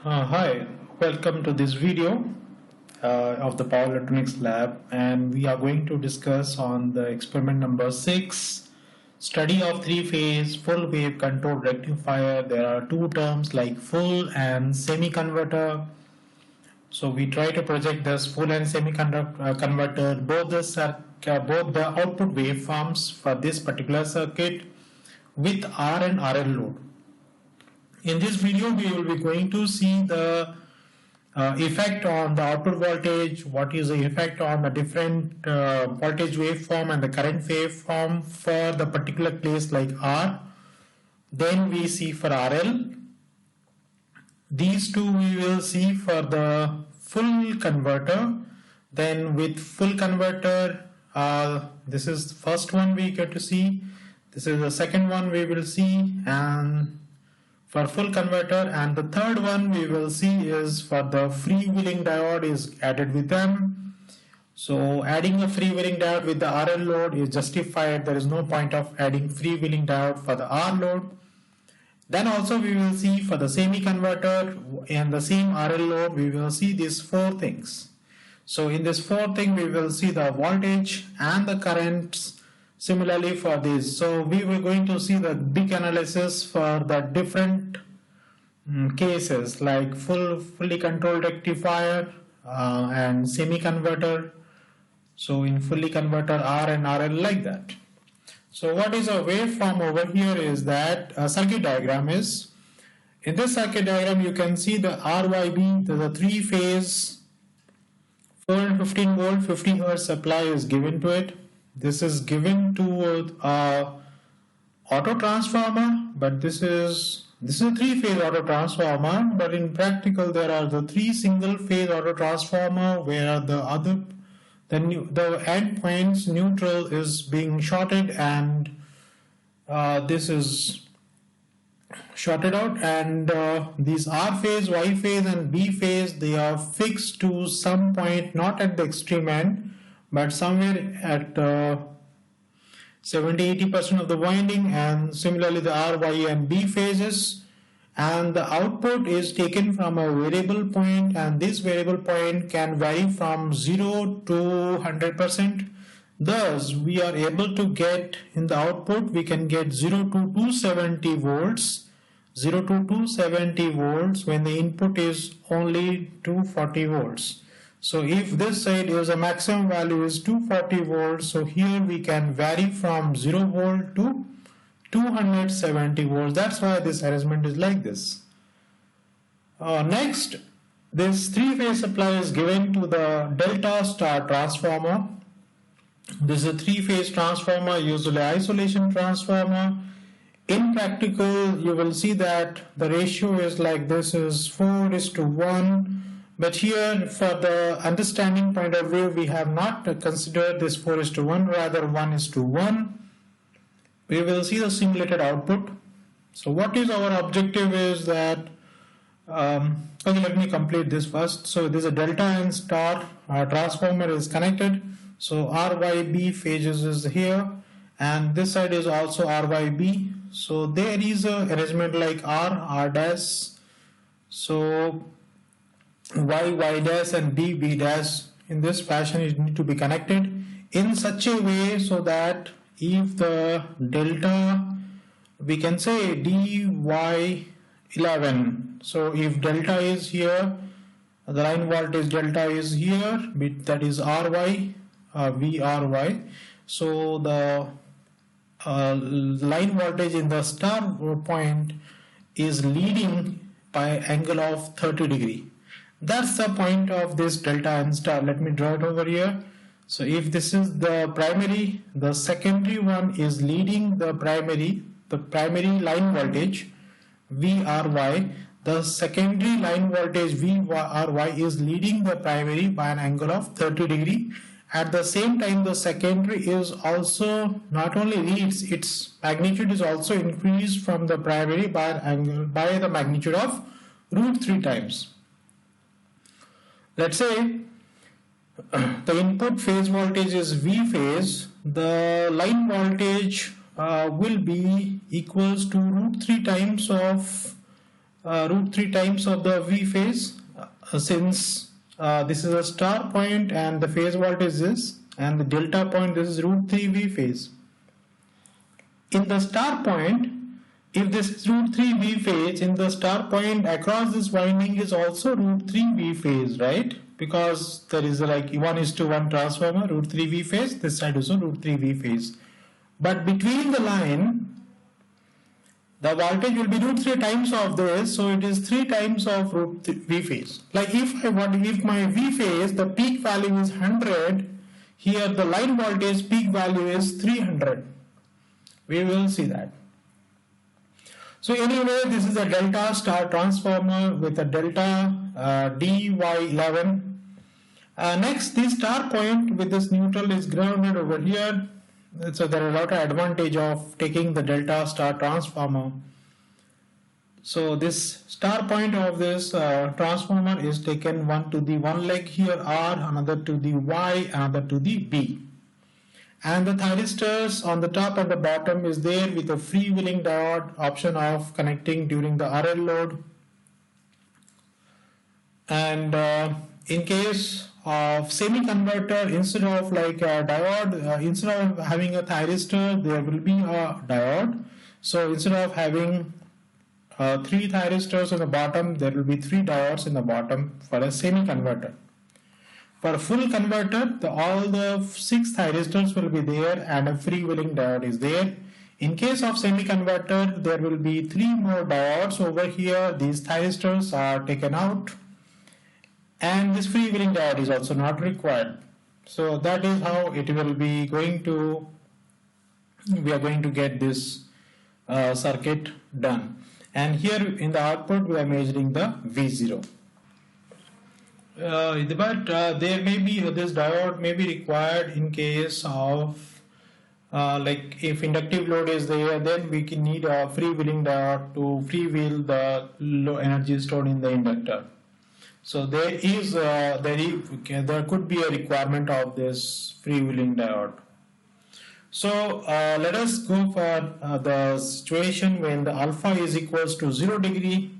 Hi, welcome to this video of the Power Electronics Lab, and we are going to discuss on the experiment number 6, study of three-phase full wave control rectifier. There are two terms like full and semi-converter. So we try to project this full and semi-converter, both the output waveforms for this particular circuit with R and RL load. In this video, we will be going to see the effect on the output voltage, what is the effect on the different voltage waveform and the current waveform for the particular case like R. Then we see for RL. These two we will see for the full converter. Then with full converter, this is the first one we get to see. This is the second one we will see, and for full converter, and the third one we will see is for the freewheeling diode is added with them. So adding a freewheeling diode with the RL load is justified. There is no point of adding freewheeling diode for the R load. Then also we will see for the semi-converter and the same RL load, we will see these four things. So in this fourth thing we will see the voltage and the currents. Similarly for this, so we were going to see the big analysis for the different cases like fully controlled rectifier and semi-converter. So in fully converter R and RL like that. So what is a waveform over here is that a circuit diagram is. In this circuit diagram you can see the RYB, the three-phase 415 volt 50 hertz supply is given to it. This is given to auto transformer, but this is a three-phase auto transformer. But in practical, there are the three single-phase auto transformer where the end points neutral is being shorted, and this is shorted out. And these R phase, Y phase, and B phase, they are fixed to some point, not at the extreme end, but somewhere at 70-80% of the winding, and similarly the R, Y and B phases, and the output is taken from a variable point, and this variable point can vary from 0 to 100%. Thus we are able to get in the output, we can get 0 to 270 volts, 0 to 270 volts when the input is only 240 volts. So if this side is a maximum value is 240 volts, so here we can vary from 0 volt to 270 volts. That's why this arrangement is like this. Next, this three-phase supply is given to the delta star transformer. This is a three-phase transformer, usually isolation transformer. In practical, you will see that the ratio is like this, is 4:1. But here, for the understanding point of view, we have not considered this 4:1, rather 1:1. We will see the simulated output. So what is our objective is that, okay, let me complete this first. So this is a delta and star transformer is connected. So RYB phases is here, and this side is also RYB. So there is a arrangement like R dash. So Y dash and B dash. In this fashion it need to be connected in such a way so that if the delta, we can say DY11. So if delta is here, the line voltage delta is here, that is RY, VRY. So the line voltage in the star point is leading by angle of 30 degree. That's the point of this delta and star. Let me draw it over here. So if this is the primary, the secondary one is leading the primary line voltage VRY. The secondary line voltage VRY is leading the primary by an angle of 30 degree. At the same time, the secondary is also not only leads, its magnitude is also increased from the primary by an angle by the magnitude of √3 times. Let's say the input phase voltage is V phase, the line voltage will be equals to √3 times of root 3 times of the V phase, since this is a star point and the phase voltage is this, and the delta point, this is root 3 V phase. In the star point, if this root 3 V phase, in the star point across this winding is also root 3 V phase, right? Because there is like 1:1 transformer, root 3 V phase, this side also root 3 V phase. But between the line, the voltage will be root 3 times of this, so it is 3 times of root V phase. Like if my V phase, the peak value is 100, here the line voltage peak value is 300. We will see that. So anyway, this is a delta star transformer with a delta DY11. Next, this star point with this neutral is grounded over here. So there are a lot of advantage of taking the delta star transformer. So this star point of this transformer is taken one to the one leg here R, another to the Y, another to the B. And the thyristors on the top and the bottom is there with a freewheeling diode option of connecting during the RL load. And in case of semi-converter, instead of like a diode, instead of having a thyristor, there will be a diode. So instead of having 3 thyristors on the bottom, there will be 3 diodes in the bottom for a semi-converter. For a full converter, all the 6 thyristors will be there and a freewheeling diode is there. In case of semi-converter, there will be 3 more diodes over here. These thyristors are taken out. And this freewheeling diode is also not required. So that is how it will be going to, we are going to get this circuit done. And here in the output we are measuring the V0. But there may be, this diode may be required in case of like if inductive load is there, then we can need a freewheeling diode to freewheel the low energy stored in the inductor. So there could be a requirement of this freewheeling diode. So let us go for the situation when the alpha is equals to 0 degree.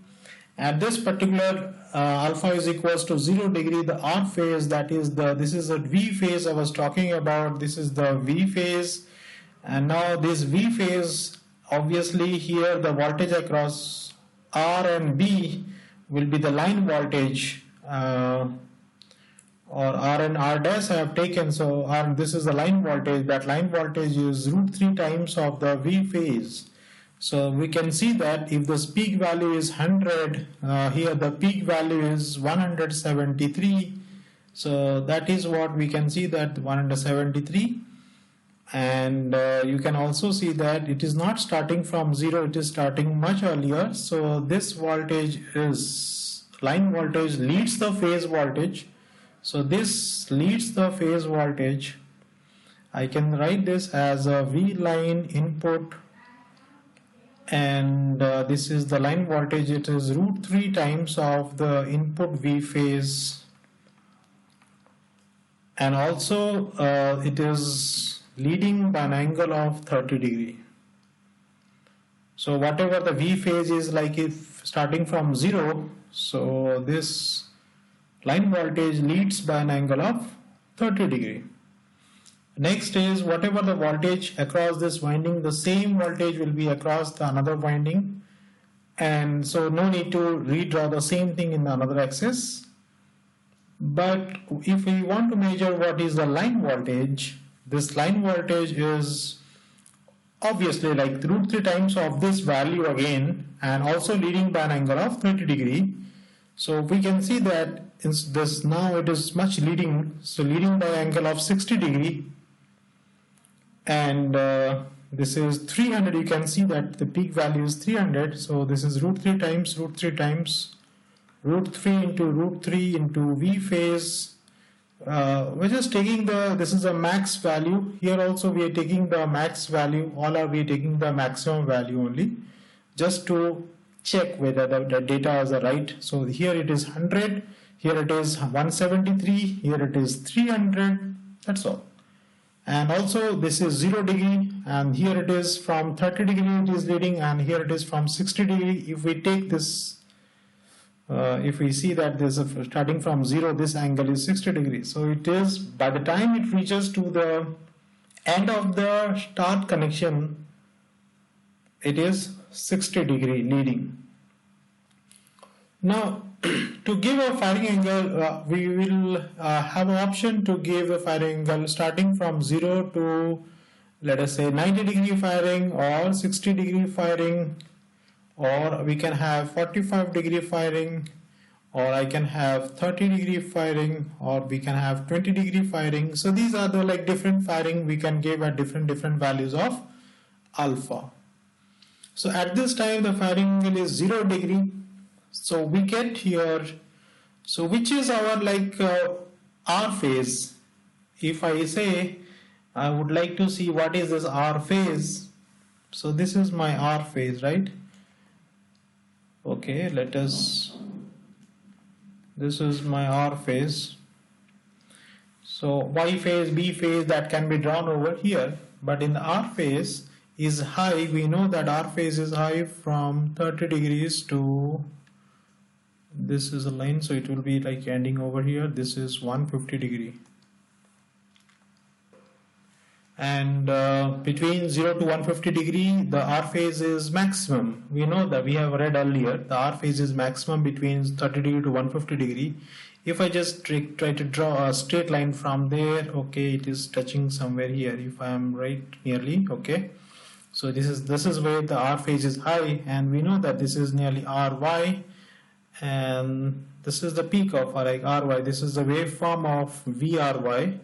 At this particular alpha is equals to 0 degree, the R phase, that is this is a V phase I was talking about. This is the V phase, and now this V phase, obviously here the voltage across R and B will be the line voltage, or R and R dash I have taken. So this is the line voltage. That line voltage is root 3 times of the V phase. So we can see that if this peak value is 100, here the peak value is 173. So that is what we can see, that 173. And you can also see that it is not starting from 0, it is starting much earlier. So this voltage is, line voltage leads the phase voltage. So this leads the phase voltage. I can write this as a V line input, and this is the line voltage. It is root 3 times of the input V phase, and also it is leading by an angle of 30 degree. So whatever the V phase is, like if starting from 0, so this line voltage leads by an angle of 30 degree. Next is whatever the voltage across this winding, the same voltage will be across the another winding, and so no need to redraw the same thing in the another axis. But if we want to measure what is the line voltage, this line voltage is obviously like root 3 times of this value again, and also leading by an angle of 30 degree. So we can see that this now it is much leading, so leading by angle of 60 degree, and this is 300. You can see that the peak value is 300. So this is root 3 times root 3 times root 3 into root 3 into V phase. We're just taking this is a max value. Here also we are taking the max value. All are we taking the maximum value only, just to check whether the data is right. So here it is 100, here it is 173, here it is 300. That's all. And also this is 0 degree, and here it is from 30 degree it is leading, and here it is from 60 degree. If we take this if we see that this starting from 0, this angle is 60 degrees. So it is, by the time it reaches to the end of the start connection, it is 60 degree leading. Now to give a firing angle, we will have an option to give a firing angle starting from 0 to, let us say, 90 degree firing or 60 degree firing, or we can have 45 degree firing, or I can have 30 degree firing, or we can have 20 degree firing. So these are the like different firing we can give at different values of alpha. So at this time the firing angle is 0 degree. So we get here, so which is our like R phase. If I say I would like to see what is this R phase, so this is my R phase, right? Okay, this is my R phase. So Y phase, B phase, that can be drawn over here, but in the R phase is high. We know that R phase is high from 30 degrees to, this is a line, so it will be like ending over here. This is 150 degree. And between 0 to 150 degree, the R phase is maximum. We know that, we have read earlier, the R phase is maximum between 30 degree to 150 degree. If I just try to draw a straight line from there, okay, it is touching somewhere here, if I am right nearly, okay. So this is where the R phase is high, and we know that this is nearly RY, and this is the peak of like RY. This is the waveform of VRY.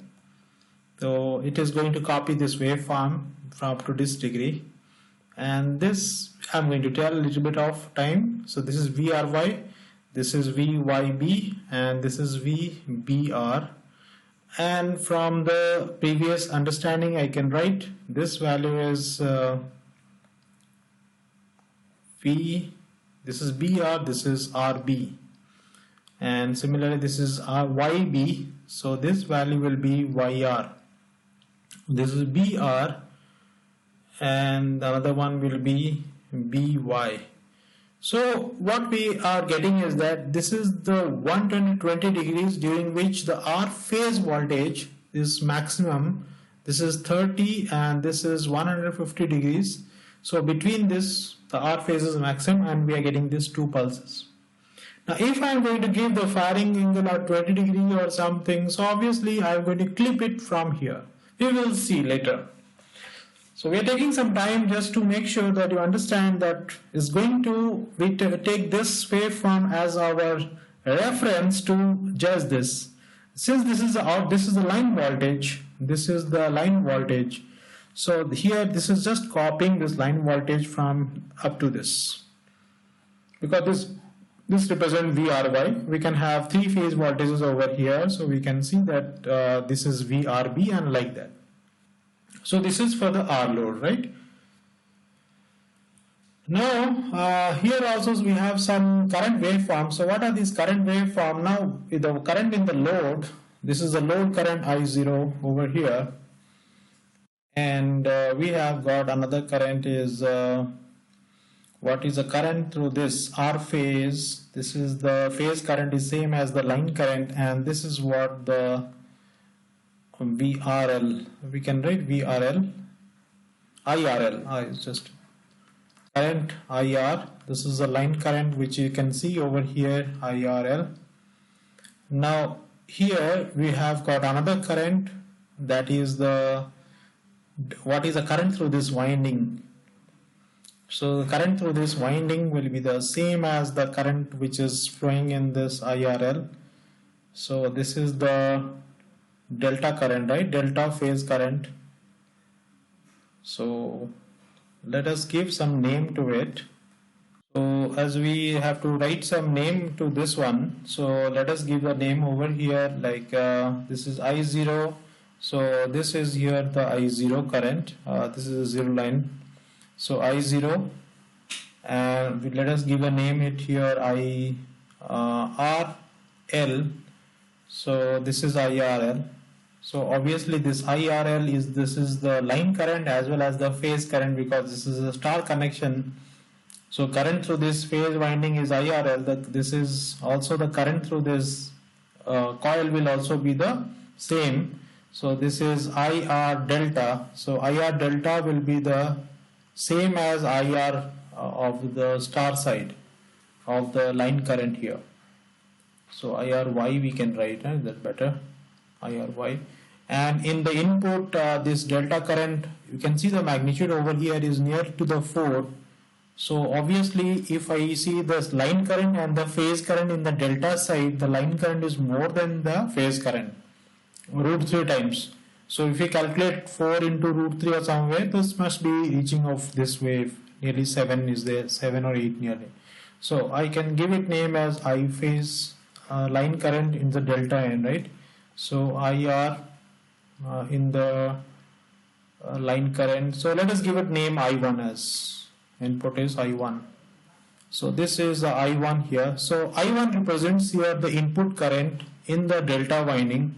So it is going to copy this waveform from up to this degree, and this I'm going to tell a little bit of time. So this is VRY, this is VYB, and this is VBR. And from the previous understanding, I can write this value is V, this is BR, this is RB, and similarly this is YB, so this value will be YR. This is BR, and another one will be BY. So what we are getting is that this is the 120 degrees during which the R phase voltage is maximum. This is 30 and this is 150 degrees. So between this, the R phase is maximum, and we are getting these two pulses. Now if I am going to give the firing angle at 20 degree or something, so obviously I am going to clip it from here. We will see later. So we are taking some time just to make sure that you understand that is going to, we take this waveform as our reference to judge this. Since this is the line voltage, this is the line voltage. So here this is just copying this line voltage from up to this, because this represents VRY. We can have three phase voltages over here, so we can see that this is VRB and like that. So this is for the R load, right? Now here also we have some current waveform. So what are these current waveform? Now the current in the load, this is the load current I0 over here, and we have got another current is what is the current through this R phase. This is the phase current is same as the line current, and this is what the VRL, we can write VRL, IRL, it's just current IR. This is the line current which you can see over here, IRL. Now here we have got another current, that is the, what is the current through this winding. So the current through this winding will be the same as the current which is flowing in this IRL. So this is the delta current, right? Delta phase current. So let us give some name to it. So as we have to write some name to this one, so let us give a name over here, like this is I0. So this is here the I0 current. This is a zero line. So I0, and let us give a name it here RL. So this is IRL. So obviously this IRL is the line current as well as the phase current, because this is a star connection. So current through this phase winding is IRL. This is also the current through this coil will also be the same. So this is IR delta. So IR delta will be the same as IR of the star side of the line current here. So IRY we can write, that better, IRY. And in the input, this delta current, you can see the magnitude over here is near to the 4. So obviously if I see this line current and the phase current in the delta side, the line current is more than the phase current, root 3 times. So if we calculate 4 into root 3 or somewhere, this must be reaching of this wave, nearly 7 is there, 7 or 8 nearly. So I can give it name as I phase line current in the delta end, right? So IR in the line current. So let us give it name I1 as input is I1. So this is the I1 here. So I1 represents here the input current in the delta winding,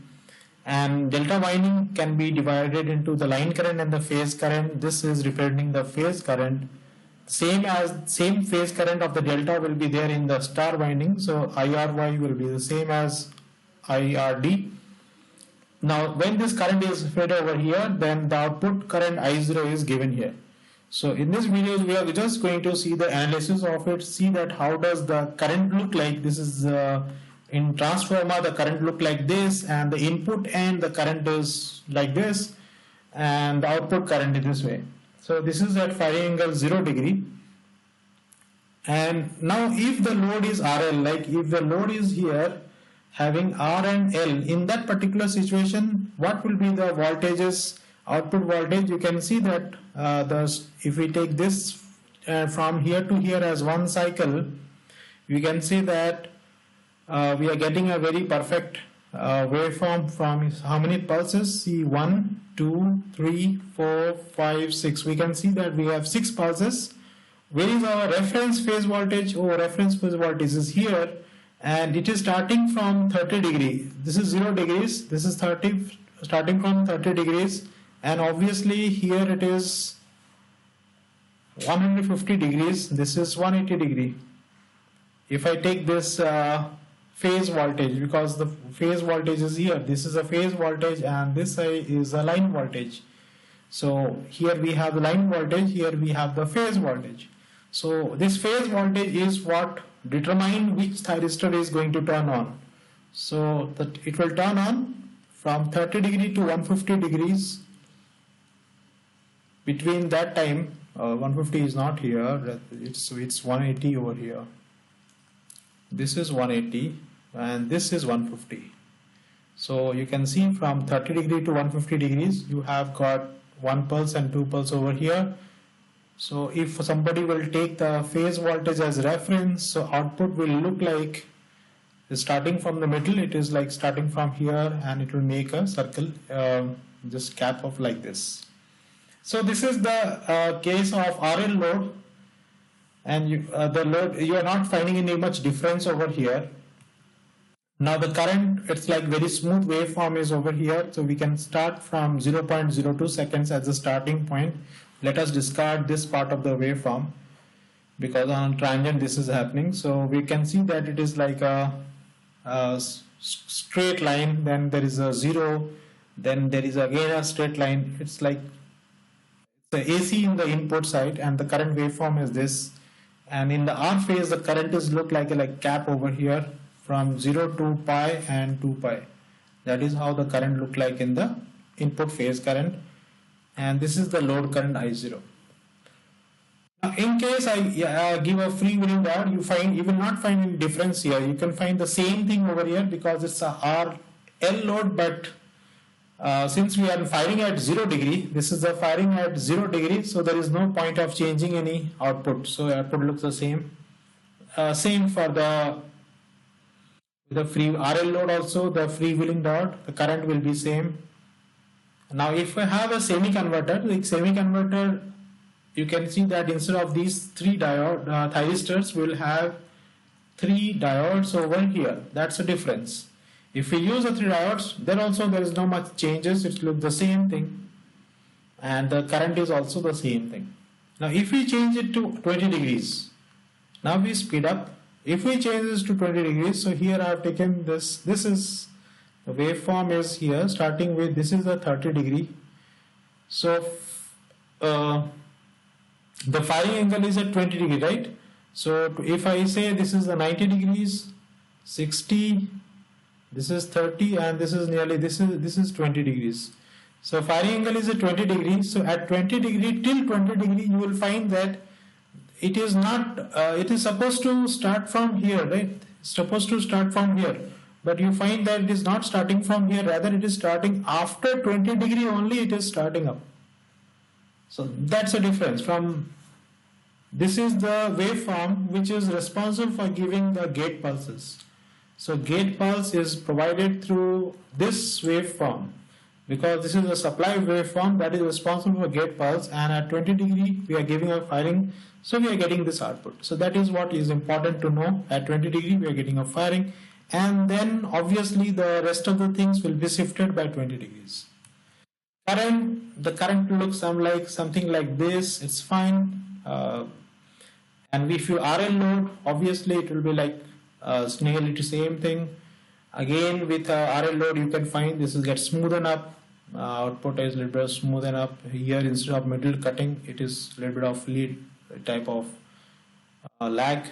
and delta winding can be divided into the line current and the phase current. This is representing the phase current. Same phase current of the delta will be there in the star winding. So IRY will be the same as IRD. Now when this current is fed over here, then the output current I0 is given here. So in this video we are just going to see the analysis of it, see that how does the current look like. This is in transformer the current look like this, and the input and the current is like this, and the output current is this way. So this is at firing angle 0 degree. And now if the load is RL, like if the load is here having R and L, in that particular situation what will be the voltages, output voltage? You can see that if we take this from here to here as one cycle, we can see that we are getting a very perfect waveform from how many pulses? See, 1, 2, 3, 4, 5, 6. We can see that we have 6 pulses. Where is our reference phase voltage? Oh, reference phase voltage is here, and it is starting from 30 degree. This is 0 degrees. This is 30, starting from 30 degrees. And obviously here it is 150 degrees, this is 180 degree. If I take this phase voltage, because the phase voltage is here, this is a phase voltage and this is a line voltage. So here we have the line voltage, here we have the phase voltage. So this phase voltage is what determine which thyristor is going to turn on. So that it will turn on from 30 degree to 150 degrees. Between that time, 150 is not here, it's 180 over here. This is 180 and this is 150. So you can see from 30 degree to 150 degrees, you have got 1 pulse and 2 pulse over here. So if somebody will take the phase voltage as reference, so output will look like, starting from the middle, it is like starting from here and it will make a circle, just cap of like this. So this is the case of RL load, and the load, you are not finding any much difference over here. Now the current, it's like very smooth waveform is over here, so we can start from 0.02 seconds as the starting point. Let us discard this part of the waveform because on transient this is happening. So we can see that it is like a straight line, then there is a 0, then there is again a straight line. It's like the AC in the input side and the current waveform is this, and in the R phase the current is look like a cap over here from 0 to pi and 2 pi. That is how the current look like in the input phase current, and this is the load current I0. Now in case I give a freewheeling diode, you will not find any difference here. You can find the same thing over here because it's a RL load, but since we are firing at 0 degree, this is the firing at 0 degree, so there is no point of changing any output. So output looks the same. Same for the free RL load also, the freewheeling diode, the current will be same. Now if I have a semi-converter, like semi-converter, you can see that instead of these 3 thyristors, we will have 3 diodes over here. That's the difference. If we use the 3 diodes, then also there is no much changes, it looks the same thing, and the current is also the same thing. Now if we change it to 20 degrees, Now we speed up. If we change this to 20 degrees, so here I have taken this. This is the waveform is here, starting with this is the 30 degree. So the firing angle is at 20 degree, right? So if I say this is the 90 degrees, 60, this is 30, and this is nearly this is 20 degrees. So firing angle is at 20 degrees. So at 20 degree till 20 degree, you will find that it is not. It is supposed to start from here, right? It's supposed to start from here, but you find that it is not starting from here. Rather, it is starting after 20 degree only. It is starting up. So that's a difference from. This is the waveform which is responsible for giving the gate pulses. So gate pulse is provided through this waveform, because this is a supply waveform that is responsible for gate pulse, and at 20 degree we are giving a firing, so we are getting this output. So that is what is important to know. At 20 degree we are getting a firing, and then obviously the rest of the things will be shifted by 20 degrees. The current looks something like this. It's fine. And if you RL load, obviously it will be like nearly the same thing. Again, with RL load, you can find this will get smoothened up. Output is a little bit smoothened up. Here, instead of middle cutting, it is a little bit of lead type of lag.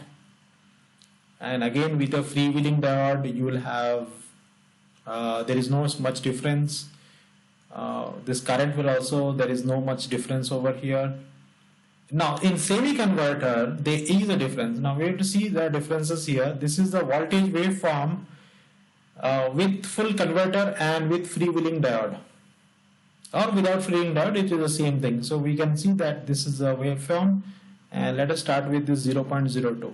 And again, with a freewheeling diode, you will have there is no much difference. This current will also, there is no much difference over here. Now in semi-converter there is a difference. Now we have to see the differences here. This is the voltage waveform with full converter and with freewheeling diode, or without freewheeling diode it is the same thing. So we can see that this is the waveform, and let us start with this 0.02.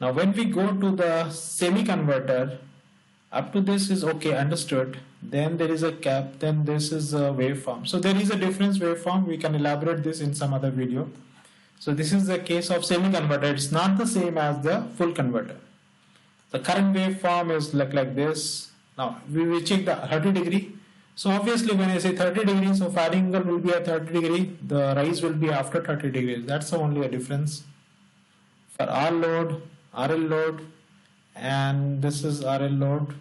Now when we go to the semi-converter, up to this is okay, understood. Then there is a cap, then this is a waveform. So there is a difference waveform. We can elaborate this in some other video. So this is the case of semi-converter. It's not the same as the full converter. The current waveform is like this. Now we will check the 30 degree. So obviously when I say 30 degrees, so firing angle will be at 30 degree. The rise will be after 30 degrees. That's only a difference. For R load, RL load, and this is RL load,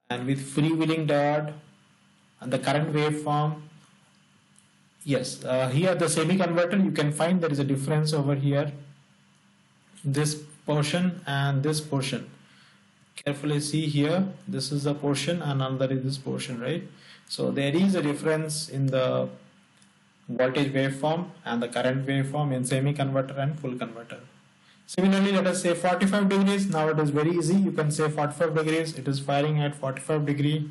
and with freewheeling diode and the current waveform. Yes, here the semi-converter, you can find there is a difference over here, this portion and this portion. Carefully see here, this is the portion and another is this portion, right? So there is a difference in the voltage waveform and the current waveform in semi-converter and full converter. Similarly, let us say 45 degrees. Now it is very easy. You can say 45 degrees. It is firing at 45 degree.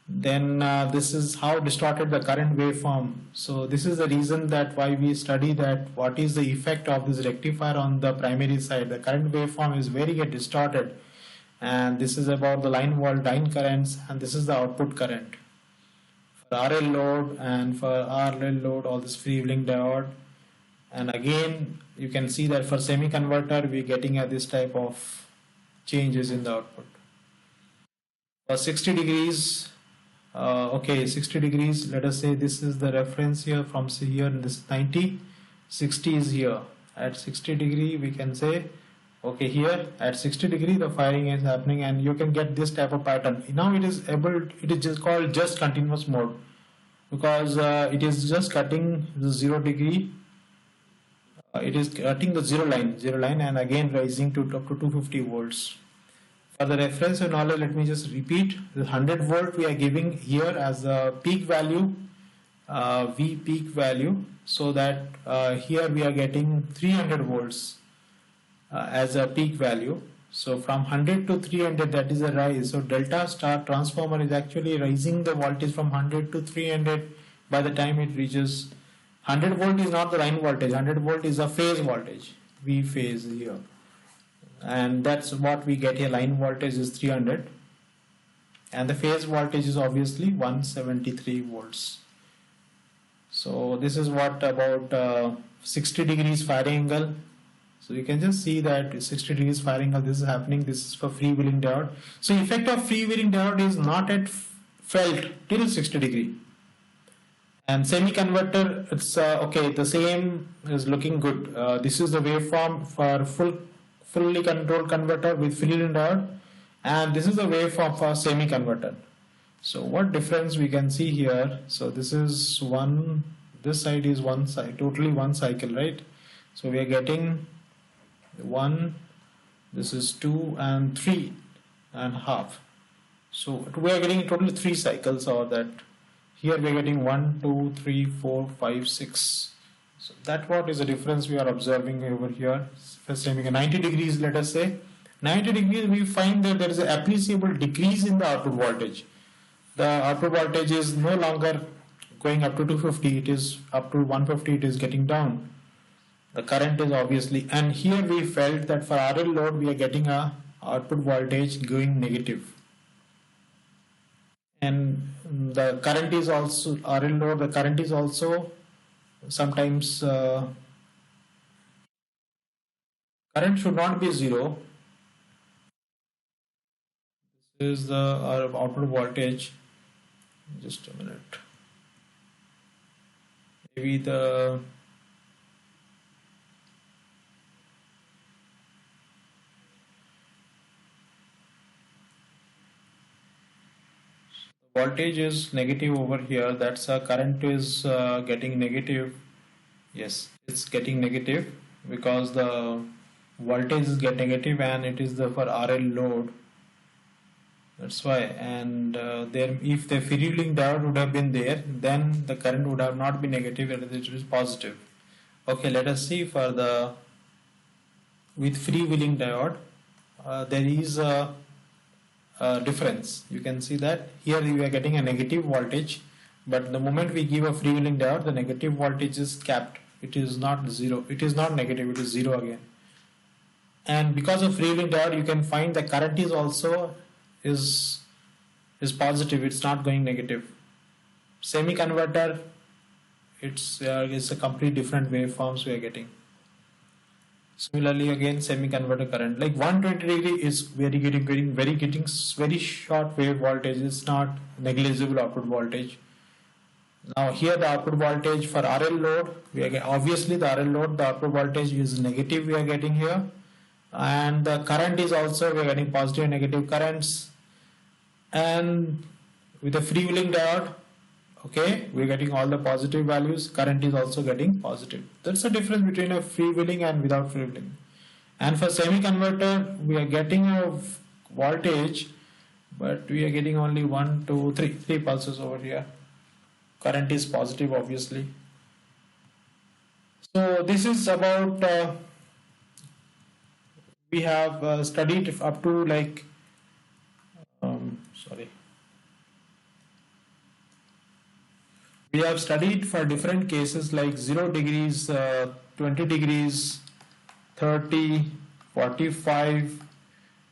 Then this is how distorted the current waveform. So this is the reason that why we study that what is the effect of this rectifier on the primary side. The current waveform is very distorted, and this is about the line currents, and this is the output current. For RL load and for RL load, all this freewheeling diode. And again, you can see that for semi-converter, we are getting this type of changes in the output. For 60 degrees, okay, 60 degrees, let us say this is the reference here from here, and this is 90, 60 is here. At 60 degree, we can say, okay, here at 60 degree, the firing is happening, and you can get this type of pattern. Now it is just called just continuous mode, because it is just cutting the 0 degree. It is cutting the zero line and again rising to up to 250 volts. For the reference and knowledge, let me just repeat. The 100 volt we are giving here as a peak value, V peak value, so that here we are getting 300 volts as a peak value. So from 100 to 300, that is a rise. So delta star transformer is actually raising the voltage from 100 to 300 by the time it reaches 100 volt is not the line voltage, 100 volt is a phase voltage, V phase here. And that's what we get here. Line voltage is 300 and the phase voltage is obviously 173 volts. So this is what about 60 degrees firing angle. So you can just see that 60 degrees firing angle, this is happening. This is for freewheeling diode. So effect of freewheeling diode is not felt till 60 degree. And semi-converter, it's okay. The same is looking good. This is the waveform for fully controlled converter with freewheeling diode, and this is the waveform for semi-converter. So what difference we can see here? So this is one. This side is one side, totally one cycle, right? So we are getting 1. This is 2 and 3.5. So we are getting totally 3 cycles, or that. Here we are getting 1, 2, 3, 4, 5, 6. So that what is the difference we are observing over here. For semi 90 degrees, let us say 90 degrees, we find that there is an appreciable decrease in the output voltage. The output voltage is no longer going up to 250, it is up to 150, it is getting down. The current is obviously, and here we felt that for RL load we are getting a output voltage going negative. And the current is also, RL load, the current is also sometimes, current should not be 0. This is the output voltage. Just a minute. Maybe the voltage is negative over here. That's current is getting negative. Yes, it's getting negative because the voltage is getting negative, and it is the for RL load. That's why. And there, if the freewheeling diode would have been there, then the current would have not been negative, and it is positive. Okay, let us see for the with freewheeling diode. There is a difference. You can see that here we are getting a negative voltage, but the moment we give a freewheeling diode, the negative voltage is capped. It is not 0. It is not negative. It is 0 again. And because of freewheeling diode, you can find the current is also is positive. It's not going negative. Semi converter, it's a complete different waveforms we are getting. Similarly, again, semi converter current, like 120 degree is very short wave voltage. It's not negligible output voltage. Now here the output voltage for RL load, we are obviously the RL load, the output voltage is negative we are getting here, and the current is also we are getting positive and negative currents. And with the freewheeling diode, okay, we are getting all the positive values. Current is also getting positive. That's the difference between a freewheeling and without freewheeling. And for semi converter, we are getting a voltage, but we are getting only 1, 2, 3 pulses over here. Current is positive, obviously. So this is about we have studied up to like we have studied for different cases like 0 degrees, 20 degrees, 30, 45,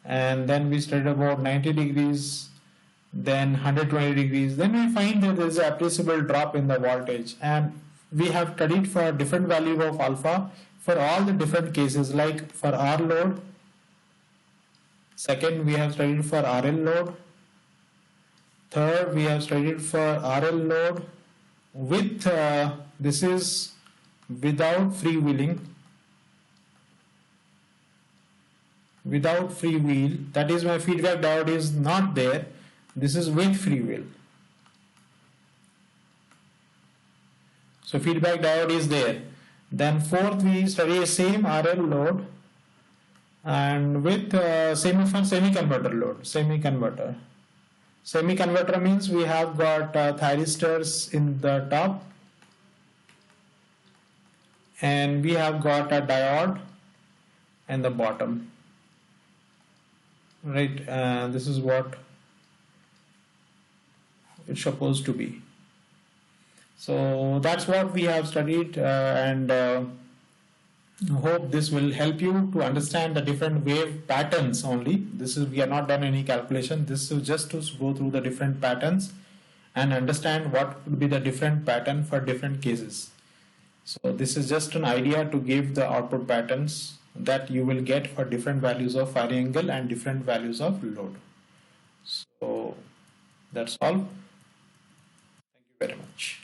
and then we studied about 90 degrees, then 120 degrees. Then we find that there is an appreciable drop in the voltage, and we have studied for different value of alpha for all the different cases, like for R load. Second, we have studied for RL load. Third, we have studied for RL load with this is without freewheeling. Without freewheel, that is my feedback diode is not there. This is with freewheel. So feedback diode is there. Then fourth, we study same RL load and with semi-converter load. Semi-converter means we have got thyristors in the top, and we have got a diode in the bottom. Right, this is what it's supposed to be. So that's what we have studied, and hope this will help you to understand the different wave patterns only. This is, we are not done any calculation. This is just to go through the different patterns and understand what could be the different pattern for different cases. So this is just an idea to give the output patterns that you will get for different values of firing angle and different values of load. So that's all. Thank you very much.